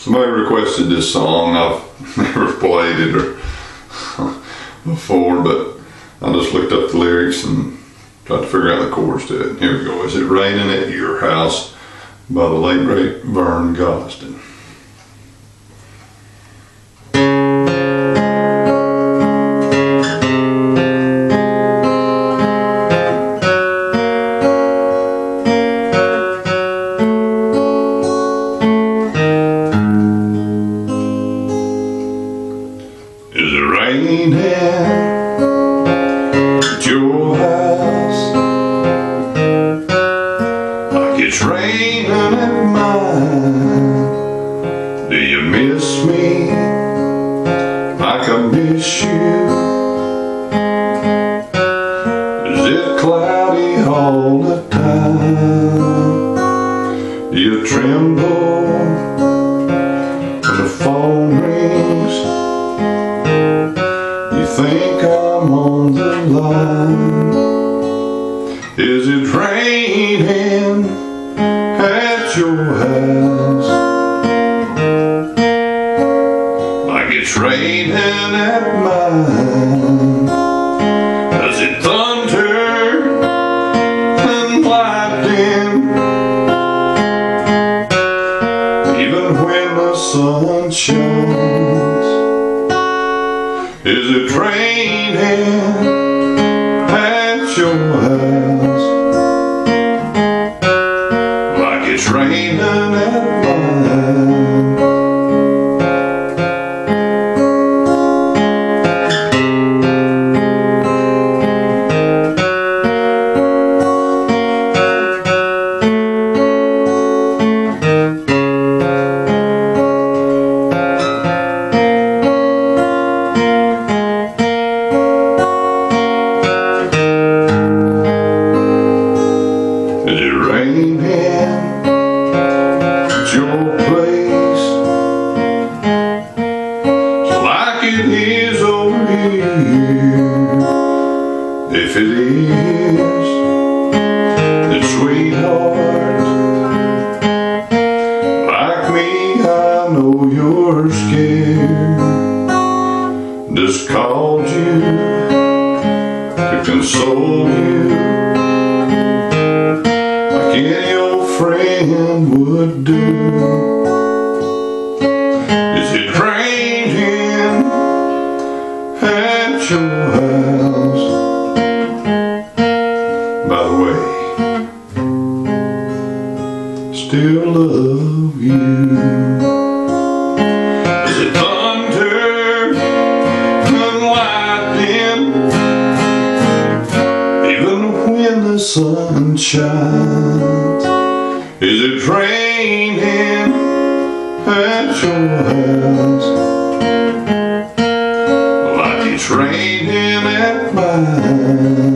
Somebody requested this song. I've never played it or before, but I just looked up the lyrics and tried to figure out the chords to it. Here we go. Is It Raining at Your House by the late great Vern Gosdin. Is it raining at your house like it's raining at mine? Do you miss me like I miss you? Is it cloudy all the time? Do you tremble when the phone rings? You think I'm on the line? Is it raining at your house like it's raining at mine? Does it thunder and lightning even when the sun shines? Is it raining at your house like it's raining at mine? Is it raining at your place like it is over here? If it is, then sweetheart, like me, I know you're scared. Just called you to console you like any old friend would do. Is it raining at your house? By the way, still love you. Is it thunder and lightning even when the sun shines? Is it raining at your house like it's raining at mine?